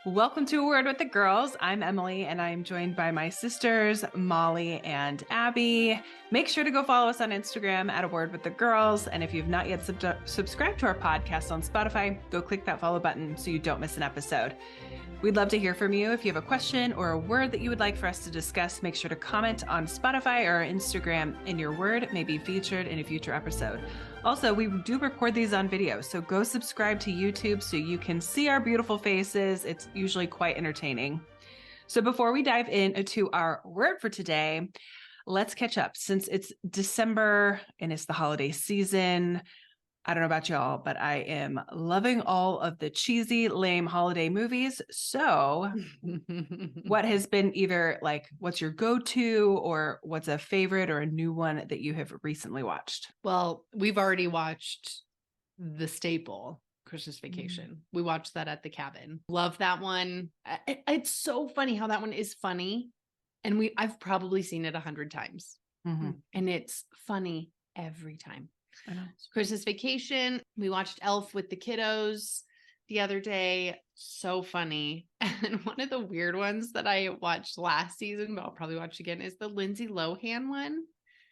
Welcome to A Word with the Girls. I'm Emily, and I'm joined by my sisters, Molly and Abby. Make sure to go follow us on Instagram at A Word with the Girls. And if you've not yet subscribed to our podcast on Spotify, go click that follow button so you don't miss an episode. We'd love to hear from you. If you have a question or a word that you would like for us to discuss, make sure to comment on Spotify or Instagram, and your word may be featured in a future episode. Also, we do record these on video, so go subscribe to YouTube so you can see our beautiful faces. It's usually quite entertaining. So before we dive into our word for today, let's catch up. Since it's December and it's the holiday season, I don't know about y'all, but I am loving all of the cheesy, lame holiday movies. So what has been either like, what's your go-to, or what's a favorite or a new one that you have recently watched? Well, we've already watched the staple, Christmas Vacation. We watched that at the cabin. Love that one. It's so funny how that one is funny. And I've probably seen it 100 times. Mm-hmm. And it's funny every time. I know. Christmas Vacation. We watched Elf with the kiddos the other day. So funny. And one of the weird ones that I watched last season, but I'll probably watch again, is the Lindsay Lohan one.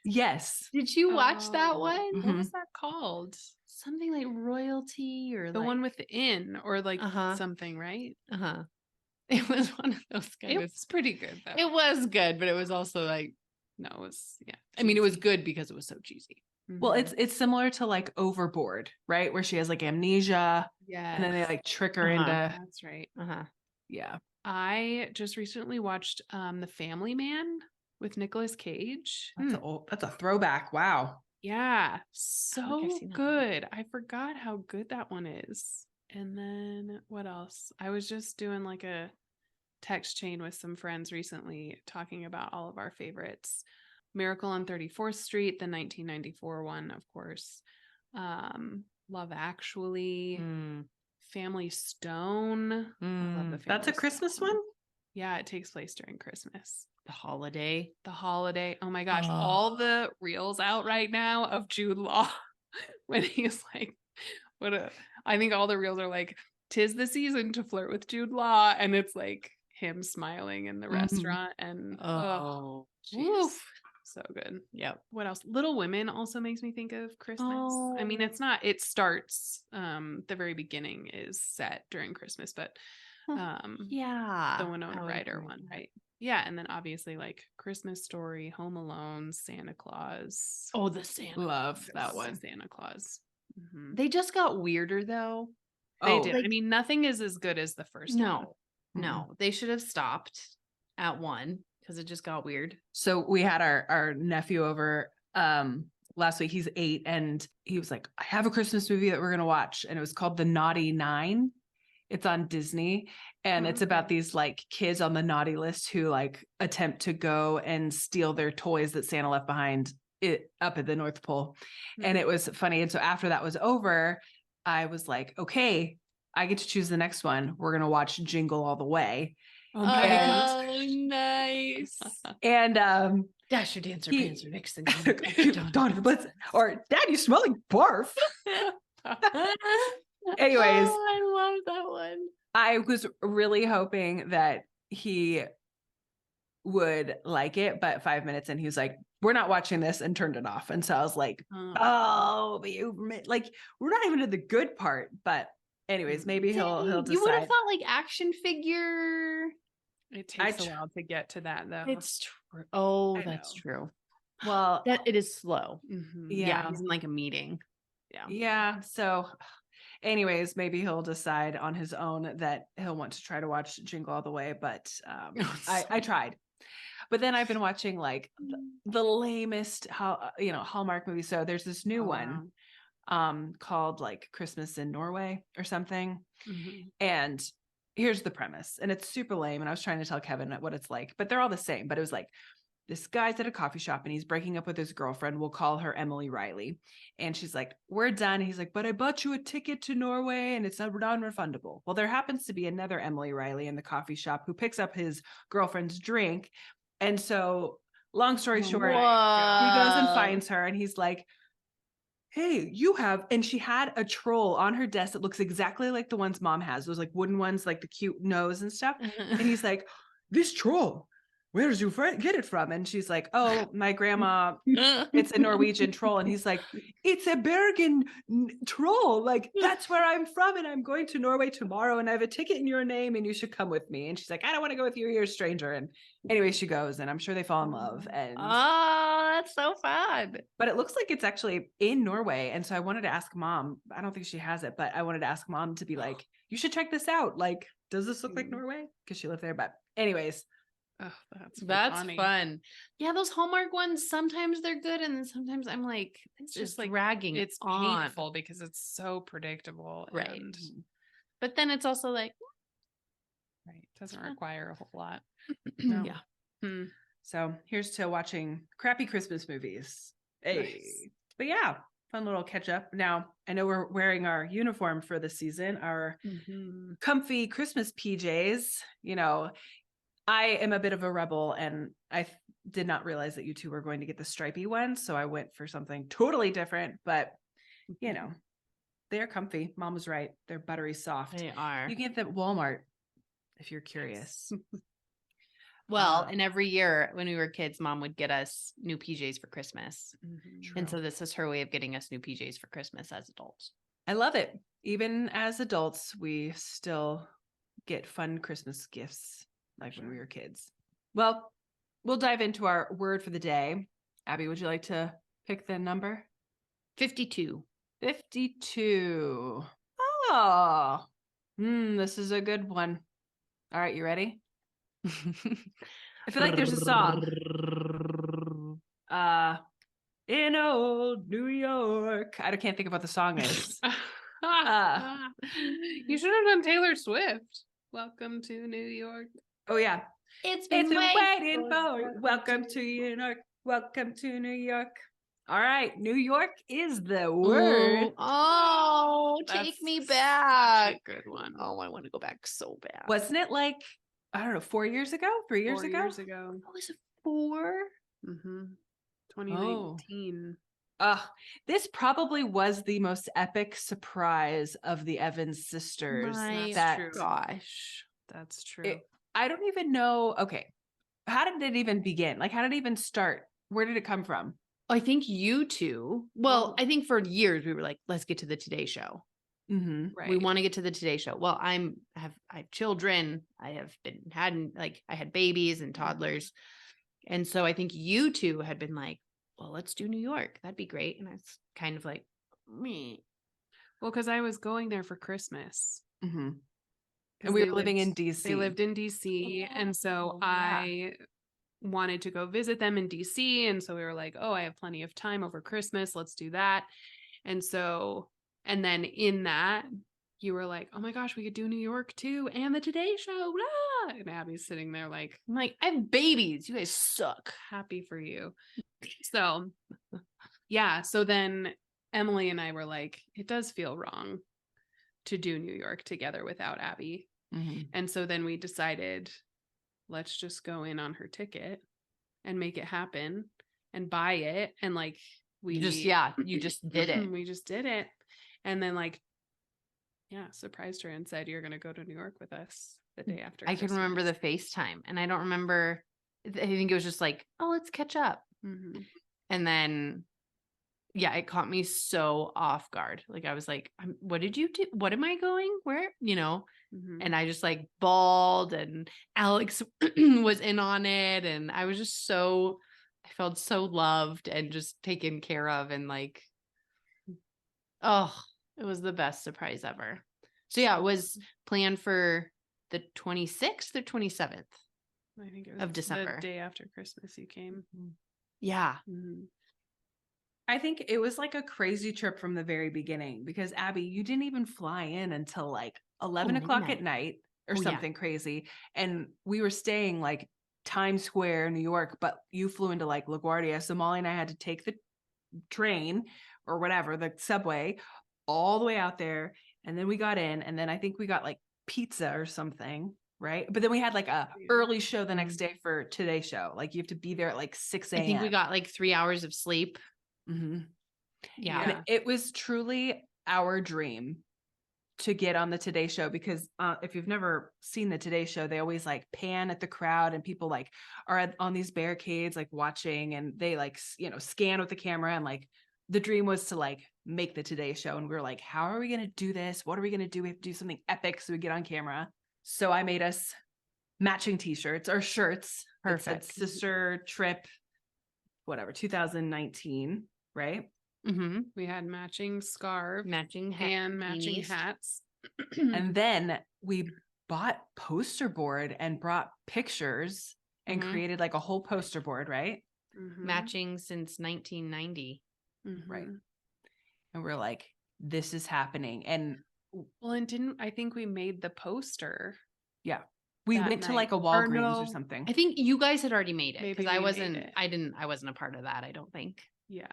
Yes. Did you watch that one? Mhm. What was that called? Something like Royalty or The one with the inn or like Uh-huh. something, right? It was one of those kind It of. was pretty good though. It was good, but it was also like, No, it was, yeah. I mean, it was good because it was so cheesy. Well, it's similar to like Overboard, right? Where she has like amnesia, yeah. and then they like trick her Uh-huh. into, That's right. yeah. I just recently watched The Family Man with Nicolas Cage. That's a throwback. Wow. Yeah, I've so seen that one. good. I forgot how good that one is. And then what else? I was just doing like a text chain with some friends recently talking about all of our favorites. Miracle on 34th Street, the 1994 one, of course. Love Actually, Family Stone. I love the Family That's a Christmas Stone one? Yeah, it takes place during Christmas. The Holiday. The Holiday. Oh my gosh, Oh. all the reels out right now of Jude Law when he's like, I think all the reels are like, 'tis the season to flirt with Jude Law, and it's like him smiling in the restaurant, and Woof. so good. Yep. What else? Little Women also makes me think of Christmas. I mean, Oh. it's not, it starts, the very beginning is set during Christmas, but Yeah. the Winona I would Ryder agree. one, right? Yeah, and then obviously like Christmas Story, Home Alone, Santa Claus. Oh, the Santa. Love that one. Santa Claus. Mhm. They just got weirder though. They did. like- I mean, nothing is as good as the first one. No, no. They should have stopped at one because it just got weird. So we had our nephew over last week. He's 8, and he was like, I have a Christmas movie that we're gonna watch, and it was called The Naughty Nine. It's on Disney, and it's about these like kids on the naughty list who like attempt to go and steal their toys that Santa left behind up at the North Pole. And it was funny. And so after that was over, I was like, okay, I get to choose the next one. We're gonna watch Jingle All the Way. Oh my God. Nice. And Dasher, Dancer, He- Prancer, Vixen. Dawn of the Blitz, or Dad, you smell like barf. Anyways, I love that one. I was really hoping that he would like it, but 5 minutes in, he was like, we're not watching this, and turned it off. And so I was like, oh, but like, we're not even to the good part. But anyways, maybe he'll decide. You would have thought like action figure. It takes a while to get to that though. It's true. Oh, I that's know. true. Well, That it is slow. Mhm. yeah. He's in like a meeting. Yeah. So anyways, maybe he'll decide on his own that he'll want to try to watch Jingle All the Way. But I tried. But then I've been watching like the lamest Hallmark movies. So there's this new one called like Christmas in Norway or something. Mhm. And here's the premise. And it's super lame. And I was trying to tell Kevin what it's like, but they're all the same. But it was like, this guy's at a coffee shop and he's breaking up with his girlfriend. We'll call her Emily Riley. And she's like, we're done. He's like, but I bought you a ticket to Norway and it's non-refundable. Well, there happens to be another Emily Riley in the coffee shop who picks up his girlfriend's drink. And so long story short, he goes and finds her and he's like, hey, you have, and she had a troll on her desk that looks exactly like the ones mom has, those like wooden ones, like the cute nose and stuff. And he's like, this troll, where did you get it from? And she's like, oh, my grandma, it's a Norwegian troll. And he's like, it's a Bergen troll. Like, that's where I'm from. And I'm going to Norway tomorrow. And I have a ticket in your name and you should come with me. And she's like, I don't want to go with you. You're a stranger. And anyway, she goes, and I'm sure they fall in love. And oh, that's so fun. but it looks like it's actually in Norway. And so I wanted to ask mom, I don't think she has it, but I wanted to ask mom to be like, you should check this out. Like, does this look like Norway? Because she lived there. But anyways. Oh, that's funny. fun. Yeah, those Hallmark ones, sometimes they're good. And then sometimes I'm like, it's just like dragging. It's on. painful because it's so predictable. Right. And but then it's also like, right. Doesn't require a whole lot. No. Yeah. So here's to watching crappy Christmas movies. Hey. Nice. But yeah, fun little catch up. Now, I know we're wearing our uniform for the season, our comfy Christmas PJs. You know, I am a bit of a rebel, and I did not realize that you two were going to get the stripy one. So I went for something totally different, but you know, they're comfy. Mom was right. They're buttery soft. They are. You can get them at Walmart if you're curious. Well, and every year when we were kids, mom would get us new PJs for Christmas. And so this is her way of getting us new PJs for Christmas as adults. I love it. Even as adults, we still get fun Christmas gifts like when we were kids. Well, we'll dive into our word for the day. Abby, would you like to pick the number? 52. 52. Oh, this is a good one. All right, you ready? I feel like there's a song. In old New York. I can't think of what the song is. You should have done Taylor Swift. Welcome to New York. Oh yeah. It's been waiting for you. Welcome to New York. Welcome to New York. All right. New York is the word. Oh, take me back. Good one. Oh, I want to go back so bad. Wasn't it like, I don't know, 4 years ago? 3 years 4 ago? years ago. Oh, was it 4? 2019. This probably was the most epic surprise of the Evans sisters. Gosh. That's true. I don't even know. Okay. How did it even begin? Like, how did it even start? Where did it come from? I think you two. Well, I think for years we were like, let's get to the Today Show. Right. We want to get to the Today Show. Well, I have children. I had babies and toddlers. And so I think you two had been like, well, let's do New York. That'd be great. And I was kind of like, me. Well, because I was going there for Christmas. And we were living in DC. They lived in DC. And so I wanted to go visit them in DC. And so we were like, oh, I have plenty of time over Christmas. Let's do that. And so, and then in that, you were like, oh my gosh, we could do New York too. And the Today Show. Blah! And Abby's sitting there like, I'm like, I have babies. You guys suck. Happy for you. So yeah. So then Emily and I were like, it does feel wrong to do New York together without Abby. And so then we decided, let's just go in on her ticket and make it happen and buy it. And like, you just did it. We just did it. And then like, surprised her and said, you're going to go to New York with us the day after. I can remember the FaceTime, and I don't remember. I think it was just like, oh, let's catch up. And then, it caught me so off guard. Like I was like, what did you do? What am I going? Where? And I just like bawled, and Alex was in on it. And I was just I felt so loved and just taken care of. And like, oh, it was the best surprise ever. So it was planned for the 26th or 27th. I think it was of December. The day after Christmas you came. Yeah. I think it was like a crazy trip from the very beginning because Abby, you didn't even fly in until like 11 o'clock at night or something crazy. And we were staying like Times Square, New York, but you flew into like LaGuardia. So Molly and I had to take the train or whatever, the subway all the way out there. And then we got in, and then I think we got like pizza or something. Right. But then we had like a early show the next day for Today Show. Like you have to be there at like 6 a.m. I think we got like 3 hours of sleep. Yeah. And it was truly our dream to get on the Today Show, because if you've never seen the Today Show, they always like pan at the crowd and people like are on these barricades like watching, and they like scan with the camera, and like the dream was to like make the Today Show. And we were like, how are we going to do this? What are we going to do? We have to do something epic so we get on camera. So I made us matching t-shirts or shirts. Perfect. That said Sister Trip, whatever, 2019, right? Mm-hmm. We had matching scarf, Matching and matching beanies. hats. And then we bought poster board and brought pictures and created like a whole poster board, right? Mm-hmm. Matching since 1990. Mm-hmm. Right. And we're like, this is happening. And well, and I think we made the poster. Yeah. We went to like a Walgreens or something. I think you guys had already made it, because Maybe I we wasn't made it. I wasn't a part of that, I don't think. Yeah.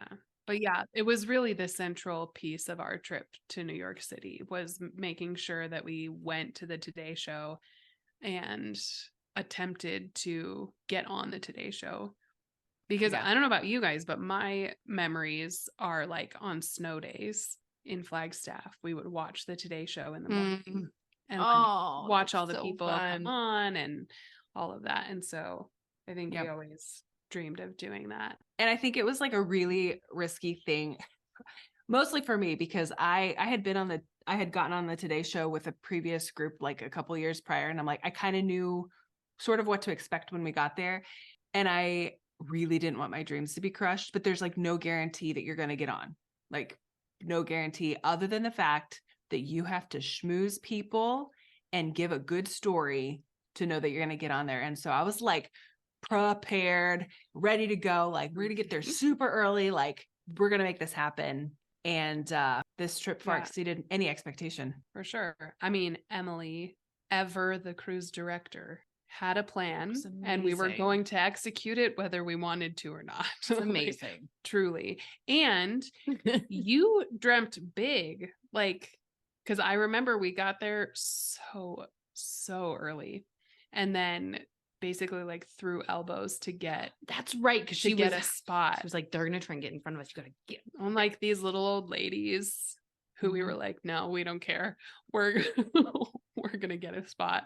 But yeah, it was really the central piece of our trip to New York City, was making sure that we went to the Today Show and attempted to get on the Today Show. Because Yeah. I don't know about you guys, but my memories are like on snow days in Flagstaff. We would watch the Today Show in the morning and like, watch all the people come on and all of that. And so I think we always dreamed of doing that. And I think it was like a really risky thing, mostly for me, because I had gotten on the Today Show with a previous group like a couple years prior. And I'm like, I kind of knew sort of what to expect when we got there. And I really didn't want my dreams to be crushed, but there's like no guarantee that you're going to get on. Like no guarantee other than the fact that you have to schmooze people and give a good story to know that you're going to get on there. And so I was like prepared, ready to go. Like, we're going to get there super early. Like, we're going to make this happen. And this trip far exceeded any expectation. For sure. I mean, Emily, ever the cruise director, had a plan, and we were going to execute it whether we wanted to or not. It's amazing. Like, truly. And you dreamt big, like, because I remember we got there so early, and then basically like threw elbows to get. That's right, because she get a spot. She was like, they're gonna try and get in front of us. You gotta get on like these little old ladies who we were like, no, we don't care. We're gonna get a spot.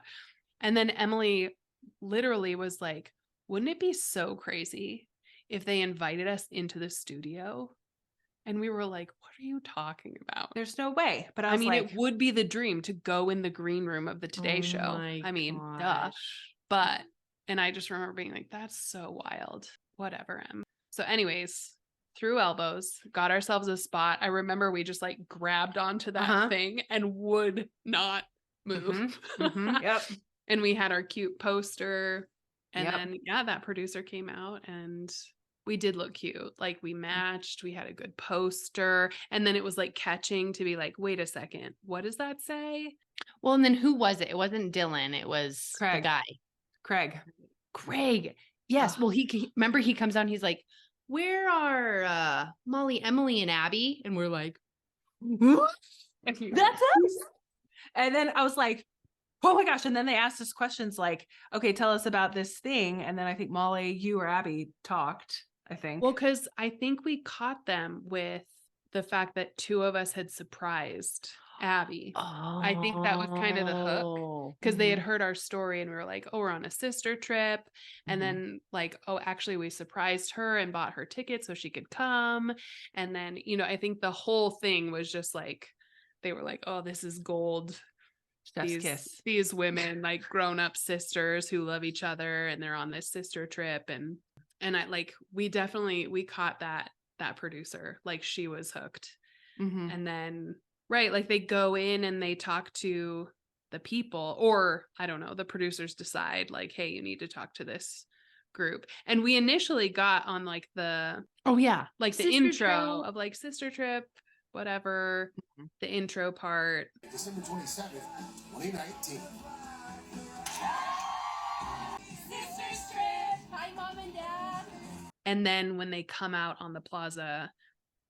And then Emily literally was like, wouldn't it be so crazy if they invited us into the studio? And we were like, what are you talking about? There's no way. But I mean, like, it would be the dream to go in the green room of the Today Show. I mean, duh. But, and I just remember being like, that's so wild. Whatever, Em. So anyways, threw elbows, got ourselves a spot. I remember we just like grabbed onto that thing and would not move. Yep. And we had our cute poster. And then, that producer came out and we did look cute. Like, we matched, we had a good poster. And then it was like catching to be like, wait a second, what does that say? Well, and then who was it? It wasn't Dylan. It was Craig. The guy. Craig. Yes. Well, he remember he comes out and he's like, where are Molly, Emily, and Abby? And we're like, that's us. And then I was like, oh my gosh. And then they asked us questions like, okay, tell us about this thing. And then I think Molly, you or Abby talked, I think. Well, because I think we caught them with the fact that two of us had surprised Abby. I think that was kind of the hook, because they had heard our story and we were like, oh, we're on a sister trip. And then like, oh, actually we surprised her and bought her tickets so she could come. And then, I think the whole thing was just like, they were like, oh, this is gold. These women, like grown up sisters who love each other, and they're on this sister trip. And I like, we caught that producer, like she was hooked. And then, right, like they go in and they talk to the people, or I don't know, the producers decide like, hey, you need to talk to this group. And we initially got on like the like the intro of like sister trip, whatever, the intro part. December 27th, 2019. Sisters trip. Hi, Mom and Dad. And then when they come out on the plaza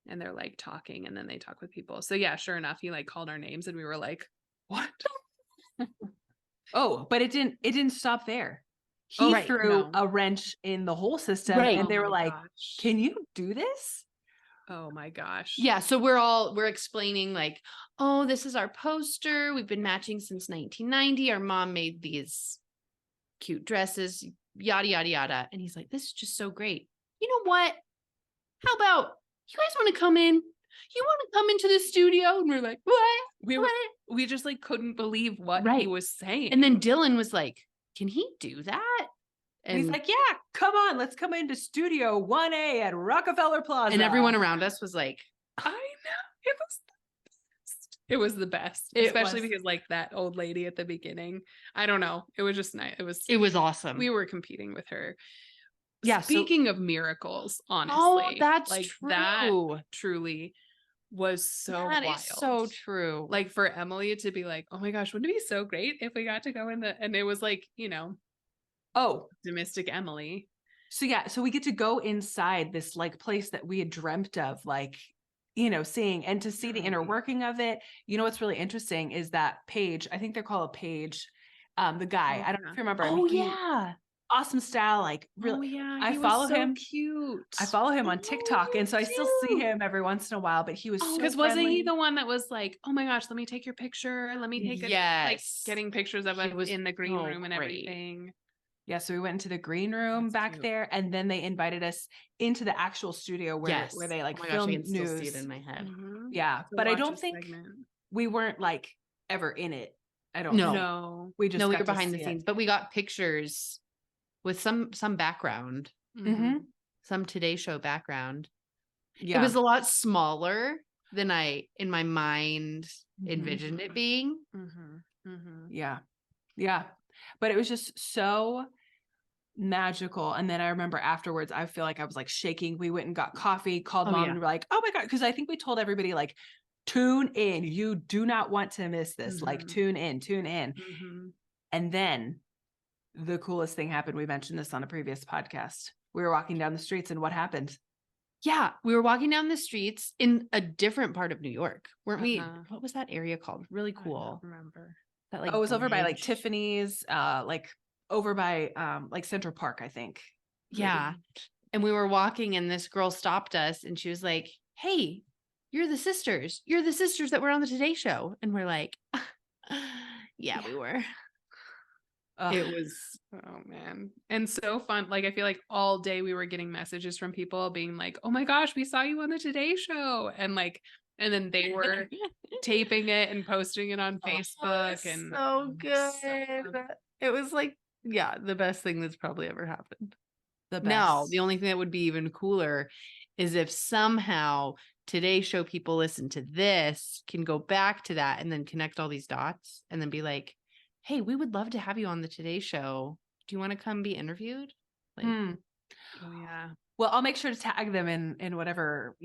and they're like talking, and then they talk with people. So yeah, sure enough, he like called our names and we were like, what? Oh, but it didn't stop there. He threw a wrench in the whole system, and they were like, can you do this? Oh my gosh. Yeah. So we're explaining like, oh, this is our poster. We've been matching since 1990. Our mom made these cute dresses, yada, yada, yada. And he's like, this is just so great. You know what? How about you guys want to come in? You want to come into the studio? And we're like, what? We just like couldn't believe what he Right. was saying. And then Dylan was like, can he do that? And he's like, yeah, come on, let's come into Studio 1A at Rockefeller Plaza. and everyone around us was like, I know it was the best, especially because like that old lady at the beginning. I don't know. It was just nice. it was awesome. We were competing with her. Yeah. Speaking of miracles, honestly, oh, that's like true. that truly was so That wild. is so true. Like for Emily to be like, oh my gosh, wouldn't it be so great if we got to go in and it was like, optimistic Emily. So yeah, so we get to go inside this like place that we had dreamt of, like, seeing, and to see the inner working of it. What's really interesting is that Paige, I think they're called Paige, the guy, I don't know if you remember. Oh yeah. Awesome style, like really. I follow him. Cute. I follow him on TikTok, and so I still see him every once in a while. But he was so because wasn't he friendly. the one that was like, "Oh my gosh, let me take your picture. Let me take it." Like Yes. getting pictures of He us was in the green so room and great. everything. Yeah, so we went into the green room That's back cute. there, and then they invited us into the actual studio where they like oh my film gosh, I can news. still see it in my head. Mhm. Yeah, To but I watch don't a think segment. we weren't like ever in it. I don't. No. think. No. We just No, we got were to behind the see scenes, it. but we got pictures with some background, Mhm. some Today Show background. Yeah, It was a lot smaller than I, in my mind, Mhm. envisioned it being. Mm-hmm. Mm-hmm. yeah, but it was just so magical. And then I remember afterwards, I feel like I was like shaking. We went and got coffee, called Oh, mom, yeah. and we're like, oh my god, because I think we told everybody like, tune in. You do not want to miss this. Like, Mhm. tune in. Mm-hmm. And then the coolest thing happened. We mentioned this on a previous podcast. We were walking down the streets, and what happened? Yeah, we were walking down the streets in a different part of New York, weren't we? Uh-huh. What was that area called? Really I cool. don't remember. That like Oh, it was over by like bridge. Tiffany's, like over by like Central Park, I think. Yeah. And we were walking, and this girl stopped us, and she was like, "Hey, you're the sisters. You're the sisters that were on the Today Show." And we're like, yeah, we were. Ugh. It was Oh man. And so fun. Like I feel like all day we were getting messages from people being like, "Oh my gosh, we saw you on the Today Show." And then they were taping it and posting it on Facebook and so good. so It was like, yeah, the best thing that's probably ever happened. The best. Now, the only thing that would be even cooler is if somehow Today Show people listen to this, can go back to that and then connect all these dots and then be like, hey, we would love to have you on the Today Show. Do you want to come be interviewed? Like, oh yeah. Well, I'll make sure to tag them in whatever,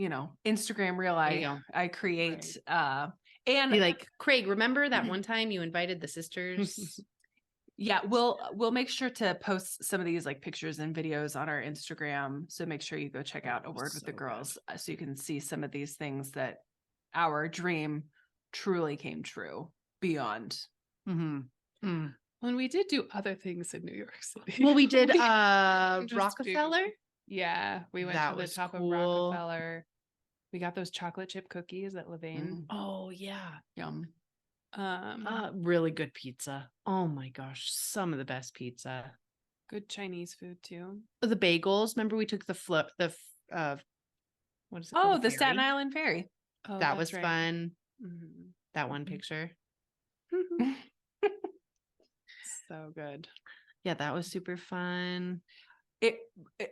Instagram reel There you go. I create. Right. And be like, Craig, remember that one time you invited the sisters? yeah, we'll make sure to post some of these like pictures and videos on our Instagram. So make sure you go check out A Word with the So Girls, so you can see some of these things that our dream truly came true beyond. Mm-hmm. Mm. When we did do other things in New York City. Well, we did just do- Rockefeller. Yeah, we went That to the was top cool. of Rockefeller. We got those chocolate chip cookies at Levain. Oh yeah. Yum. Really good pizza. Oh my gosh, some of the best pizza. Good Chinese food too. The bagels. Remember we took the what is it Oh, called? the Staten ferry? Island Ferry. Oh, That that's was right. fun. Mhm. That one Mhm. picture. So good. Yeah, that was super fun.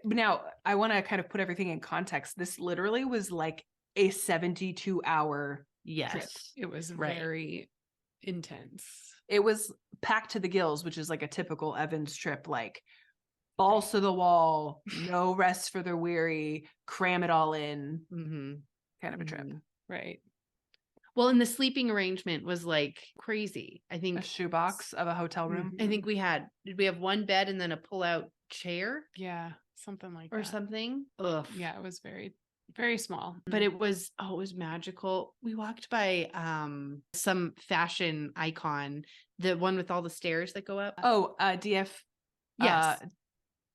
Now I want to kind of put everything in context. This literally was like a 72-hour Yes. trip. It was Right. very intense. It was packed to the gills, which is like a typical Evans trip, like balls to the wall, no rest for the weary, cram it all in Mm-hmm. kind of a trip. Right. Well, and the sleeping arrangement was like crazy. I think A shoebox of a hotel room. I think did we have one bed and then a pull-out chair Yeah. Something like or that. something? Ugh. Yeah, it was very, very small. But it was magical. We walked by some fashion icon, the one with all the stairs that go up. Oh, DF Yes.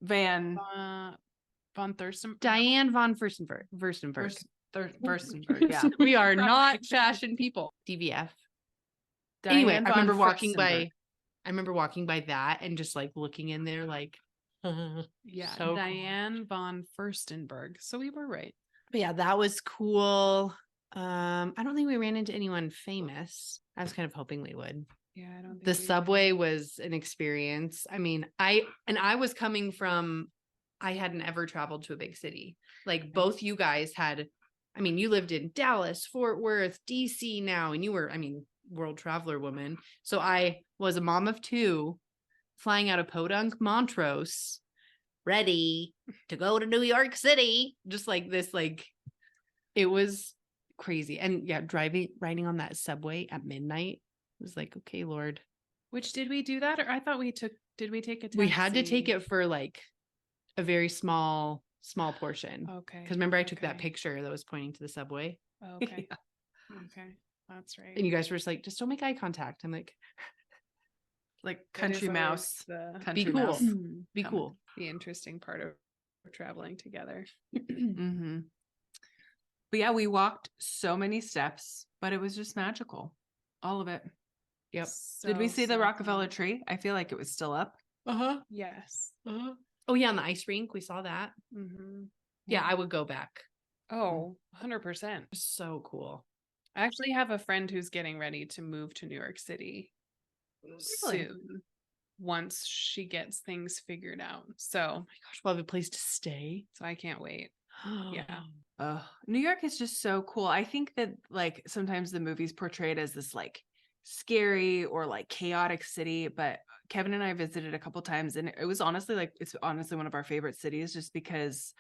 Van Von Thurston. Diane von Furstenberg. Furstenberg. Yeah. We are Probably. not fashion people. DVF. Anyway, Diane I von remember walking Furstenberg. by that and just like looking in there like, Yeah, so cool. Diane von Furstenberg. So we were right. But yeah, that was cool. I don't think we ran into anyone famous. I was kind of hoping we would. Yeah, I don't think The we did. subway was an experience. I mean, I was coming from, I hadn't ever traveled to a big city. Like both you guys had, I mean, you lived in Dallas, Fort Worth, DC now, and you were, I mean, world traveler woman. So I was a mom of two flying out of Podunk, Montrose, ready to go to New York City. Just like this, like it was crazy. And yeah, riding on that subway at midnight was like, okay, Lord. Which did we do that? Or I thought did we take a taxi? We had to take it for like a very small portion. Okay. Because remember I took that okay. picture that was pointing to the subway Okay. Okay. That's right. and you guys were just like, just don't make eye contact. I'm like, Like That country is mouse. always the Country be cool. mouse. Be com- cool. The interesting part of traveling together. Mm-hmm. But yeah, we walked so many steps, but it was just magical. All of it. Yep. Did we So, see the so Rockefeller fun. tree? I feel like it was still up. Uh-huh. Yes. Uh-huh. Oh yeah, on the ice rink, we saw that. Mm-hmm. Yeah, I would go back. Oh, 100%. So cool. I actually have a friend who's getting ready to move to New York City soon once she gets things figured out. So, Oh my gosh, we'll have a place to stay. so I can't wait. Yeah. New York is just so cool. I think that like sometimes the movies portray it as this like scary or like chaotic city, but Kevin and I visited a couple times and it was honestly like it's honestly one of our favorite cities just because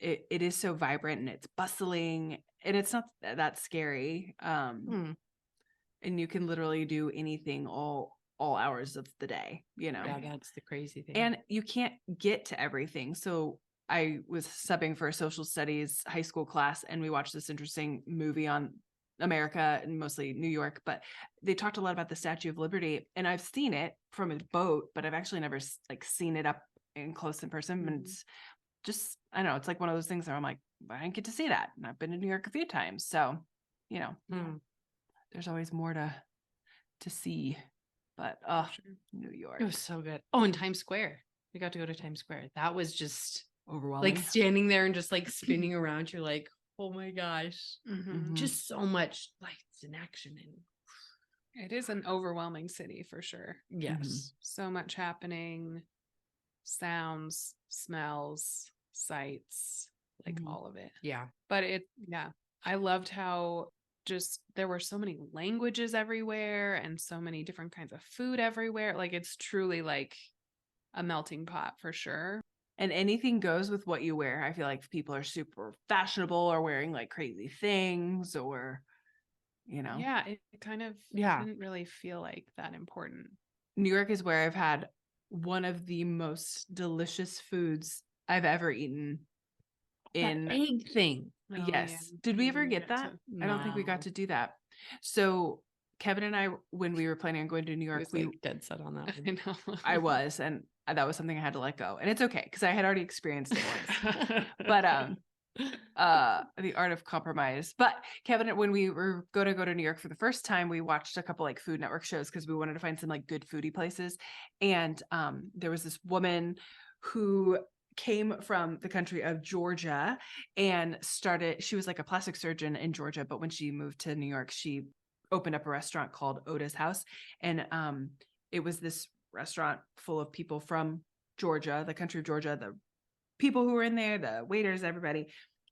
it is so vibrant and it's bustling and it's not that scary. And you can literally do anything all hours of the day, you know. Yeah, that's the crazy thing. And you can't get to everything. So I was subbing for a social studies high school class and we watched this interesting movie on America and mostly New York, but they talked a lot about the Statue of Liberty and I've seen it from a boat, but I've actually never like seen it up in close in person. And it's just, I don't know, it's like one of those things where I'm like, I didn't get to see that. And I've been to New York a few times. So, you know, there's always more to see, but New York. It was so good. Oh, and Times Square. We got to go to Times Square. That was just overwhelming. like standing there and just like spinning around. You're like, oh my gosh. Mm-hmm. Just so much lights and action. And It is an overwhelming city for sure. yes. So much happening, sounds, smells, sights, like all of it. Yeah. But I loved how just there were so many languages everywhere and so many different kinds of food everywhere. Like it's truly like a melting pot for sure. And anything goes with what you wear. I feel like people are super fashionable or wearing like crazy things or, you know. Yeah, it kind of didn't really feel like that important. New York is where I've had one of the most delicious foods I've ever eaten. That egg thing. Oh, yes. yeah. Did we ever didn't get that? I don't think we got No. to do that. So Kevin and I, when we were planning on going to New I York, was we like dead set on that I one. know. I was, and that was something I had to let go. And it's okay because I had already experienced it once. But the art of compromise. But Kevin, when we were going to go to New York for the first time, we watched a couple like Food Network shows because we wanted to find some like good foodie places. And there was this woman who came from the country of Georgia and she was like a plastic surgeon in Georgia, but when she moved to New York, she opened up a restaurant called Oda's House. And it was this restaurant full of people from Georgia, the country of Georgia, the people who were in there, the waiters, everybody.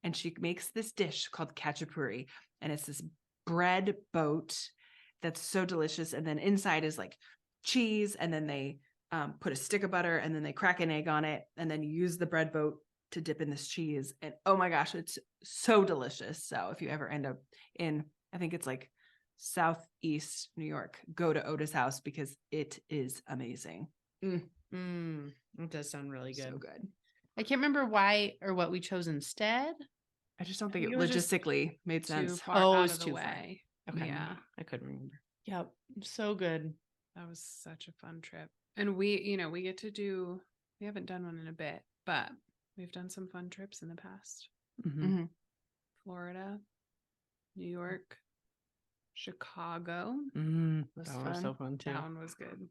And she makes this dish called khachapuri. And it's this bread boat that's so delicious. And then inside is like cheese. And then they put a stick of butter and then they crack an egg on it. And then you use the bread boat to dip in this cheese. And oh my gosh, it's so delicious. So if you ever end up in, I think it's like Southeast New York, go to Oda's House because it is amazing. It does sound really good. So good. I can't remember why or what we chose instead. I just don't think it it was just logistically made Too sense. far Oh, it out was of the too far. way. Okay. Yeah. I couldn't remember. Yep. So good. That was such a fun trip. And we get to we haven't done one in a bit, but we've done some fun trips in the past. Mm-hmm. Florida, New York, Chicago. Was That fun. was so fun That one was good.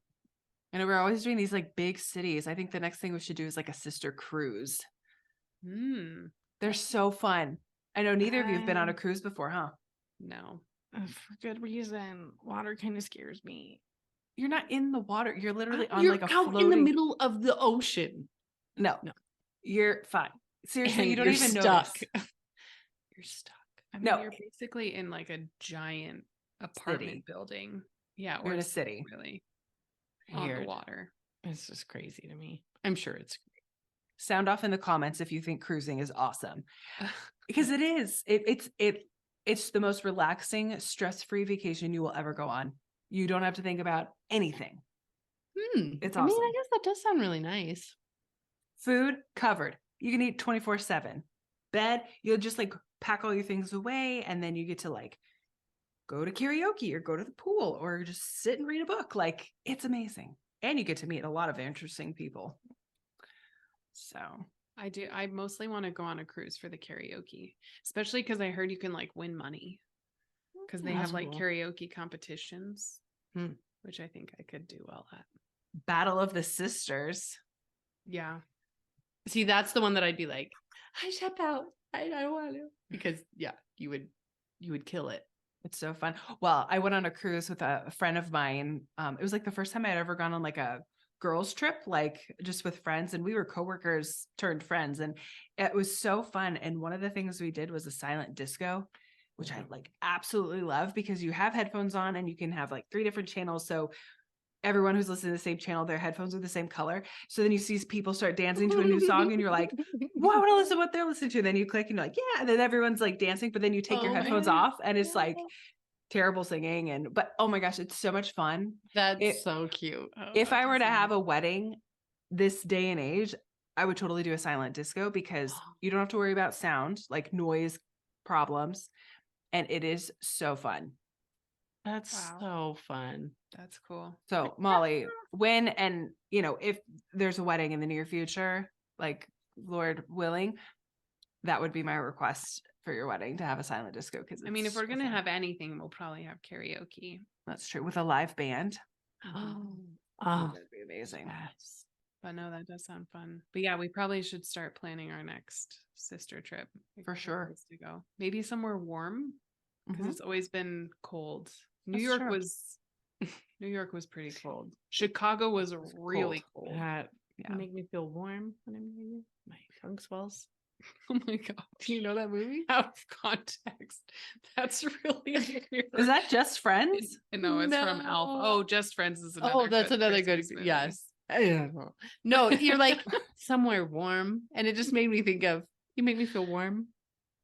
And we're always doing these like big cities. I think the next thing we should do is like a sister cruise. They're so fun. I know neither of you have been on a cruise before, huh? No. For good reason. Water kind of scares me. You're not in the water. You're literally on You're like a out floating. in the middle of the ocean. No, you're fine. Seriously, And you don't you're even stuck. notice. You're stuck. I mean, No. you're basically in like a giant apartment City. building. Yeah. You're in a city. Really. On the Weird. water. It's just crazy to me. I'm sure it's Sound off in the comments if you think cruising is awesome, because it is. It's the most relaxing, stress-free vacation you will ever go on. You don't have to think about anything. It's I mean, awesome. I guess that does sound really nice. Food covered. You can eat 24/7. Bed, you'll just like pack all your things away, and then you get to like go to karaoke or go to the pool or just sit and read a book. Like, it's amazing. And you get to meet a lot of interesting people. So I mostly want to go on a cruise for the karaoke, especially because I heard you can like win money because they That's have like cool. karaoke competitions, Hmm. which I think I could do well at. Battle of the Sisters. Yeah. See, that's the one that I'd be like, I step out. I don't want to. Because yeah, you would kill it. It's so fun. Well, I went on a cruise with a friend of mine. It was like the first time I'd ever gone on like a girls trip, like just with friends, and we were coworkers turned friends, and it was so fun. And one of the things we did was a silent disco, which I like absolutely love because you have headphones on and you can have like 3 different channels. So everyone who's listening to the same channel, their headphones are the same color. So then you see people start dancing to a new song and you're like, well, I want to listen to what they're listening to. And then you click and you're like, yeah. And then everyone's like dancing, but then you take your Oh, headphones man. off and it's like terrible singing. But oh my gosh, it's so much fun. That's so cute. If I were to have a wedding this day and age, I would totally do a silent disco because you don't have to worry about sound, like noise problems. And it is so fun. That's Wow. so fun. That's cool. So Molly, when and if there's a wedding in the near future, like Lord willing, that would be my request for your wedding to have a silent disco. Because I mean, if we're gonna have anything, we'll probably have karaoke. that's true with a live band. Oh, That'd be amazing. yes. But no, that does sound fun. But yeah, we probably should start planning our next sister trip. For sure. Place to go. Maybe somewhere warm because Mhm. it's always been cold. New That's York true. was pretty cold. Chicago was really cold. That Yeah. make me feel warm when I'm near you. My tongue swells. Oh my god. Do you know that movie? Out of context. That's really weird. Is that Just Friends? No, it's from Alf. No. Oh, Just Friends is another. Oh, that's good another good. Christmas movie. Yes. No, you're like somewhere warm, and it just made me think of you. Make me feel warm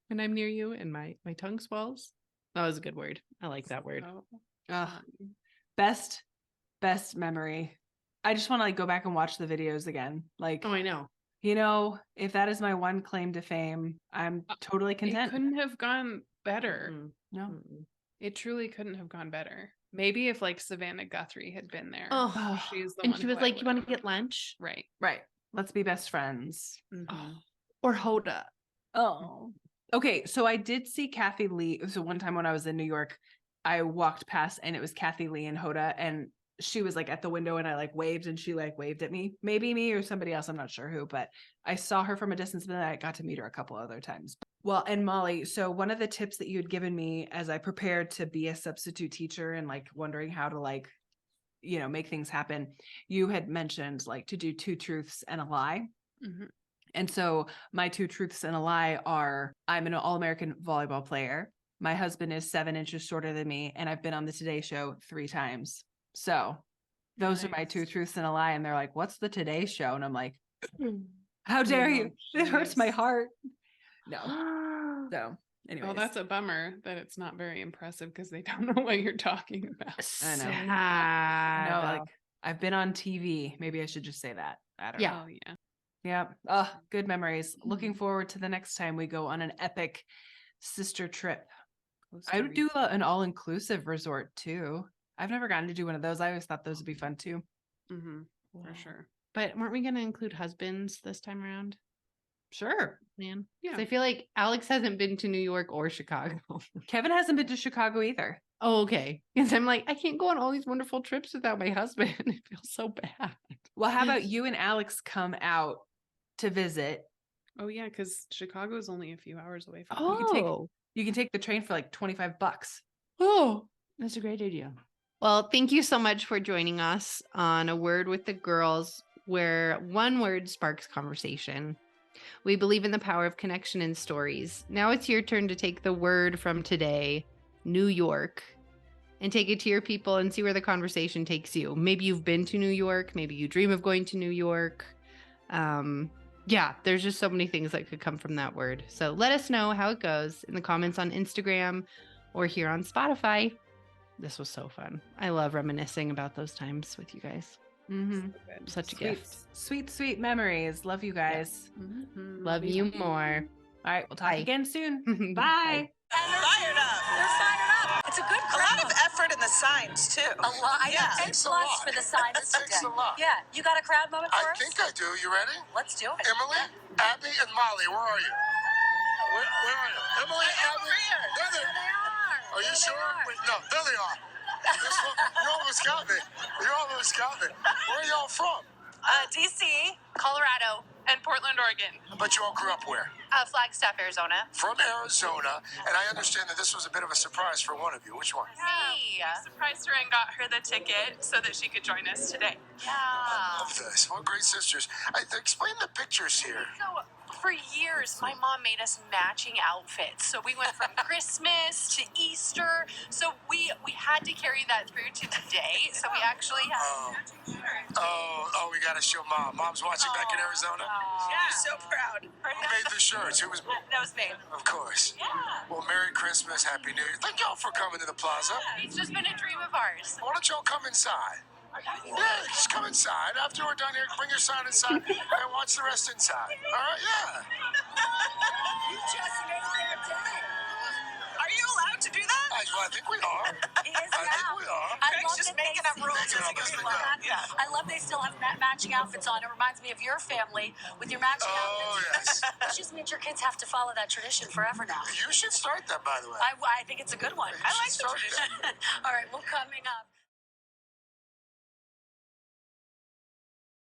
when I'm near you, and my tongue swells. That was a good word. I like that word. So Ugh. fun. Best memory. I just want to like go back and watch the videos again. Like, Oh, I know. if that is my one claim to fame, I'm totally It content. couldn't have gone better. Mm-mm. No. Mm-mm. It truly couldn't have gone better. Maybe if like Savannah Guthrie had been there. Oh, She's the and one she who was I like, "You want to would've- get lunch?" Right. Right. Let's be best friends. Mhm. Oh. Or Hoda. Oh. Okay, so I did see Kathy Lee. So one time when I was in New York, I walked past and it was Kathy Lee and Hoda, and she was like at the window and I like waved and she like waved at me. Maybe me or somebody else, I'm not sure who, but I saw her from a distance, but then I got to meet her a couple other times. Well, and Molly, so one of the tips that you had given me as I prepared to be a substitute teacher and like wondering how to like, make things happen, you had mentioned like to do 2 truths and a lie. Mhm. And so my 2 truths and a lie are I'm an All-American volleyball player. My husband is 7 inches shorter than me, and I've been on the Today Show 3 times. So those are my 2 Nice. truths and a lie. And they're like, what's the Today Show? And I'm like, how Oh, dare you? It hurts my jeez. heart. No. So anyways. Well, that's a bummer that it's not very impressive because they don't know what you're talking about. I know. Sad. like I've been on TV. Maybe I should just say that. I don't know. Yeah. Oh yeah. Yeah. Oh, good memories. Looking forward to the next time we go on an epic sister trip. I would do an all-inclusive resort too. I've never gotten to do one of those. I always thought those would be fun too. Mm-hmm, Wow. for sure. But weren't we going to include husbands this time around? Sure. Man. Yeah. 'Cause I feel like Alex hasn't been to New York or Chicago. Kevin hasn't been to Chicago either. Oh, okay. Because I'm like, I can't go on all these wonderful trips without my husband. It feels so bad. Well, how about you and Alex come out to visit? Oh yeah, because Chicago is only a few hours away from. Oh, You can take the train for like $25. oh, that's a great idea. Well, thank you so much for joining us on A Word with the Girls, where one word sparks conversation. We believe in the power of connection and stories. Now it's your turn to take the word from today, New York, and take it to your people and see where the conversation takes you. Maybe you've been to New York. Maybe you dream of going to New York. Yeah, there's just so many things that could come from that word. So let us know how it goes in the comments on Instagram or here on Spotify. This was so fun. I love reminiscing about those times with you guys. Mm-hmm. Such a Sweet, gift. sweet, sweet memories. Love you guys. Love you more. All right, we'll talk Bye. again soon. Bye. Bye. Fired up. They're fired up. It's a good crowd. A lot of effort in the signs, too. A lot. Yeah. It takes lots for the signs It takes today. a lot. Yeah. You got a crowd moment for I us? think I do. You ready? Let's do it. Emily, Abby, and Molly, where are you? Where are you? Emily, Abby. There they There they are. are. You There sure? they are. Wait, no, there they are. You almost got me. You almost got me. Where are y'all from? D.C., Colorado, and Portland, Oregon. But you all grew up where? Flagstaff, Arizona. From Arizona, and I understand that this was a bit of a surprise for one of you. Which one? Me. Surprised her and got her the ticket so that she could join us today. Yeah. Love this. What great sisters. Explain the pictures here. So, for years, my mom made us matching outfits. So we went from Christmas to Easter. So we had to carry that through to today. So we actually have matching shirts. Oh, we gotta show Mom. Mom's watching back in Arizona. You're so proud. Who made the shirts? Who was? That was me. Of course. Yeah. Well, Merry Christmas, Happy New Year. Thank y'all for coming to the plaza. It's just been a dream of ours. Why don't y'all come inside? Yeah, just come inside. After we're done here, bring your sign inside and watch the rest inside. All right? Yeah. You just made their day. Are you allowed to do that? I think we are. He is I think now. we are. I Greg's love just that they making up still- rules as we go. Yeah. I love they still have matching outfits on. It reminds me of your family with your matching Oh, outfits. yes. Which just means your kids have to follow that tradition forever now. You should start that, by the way. I think it's a good one. I like the Start tradition. that. All right, well, coming up.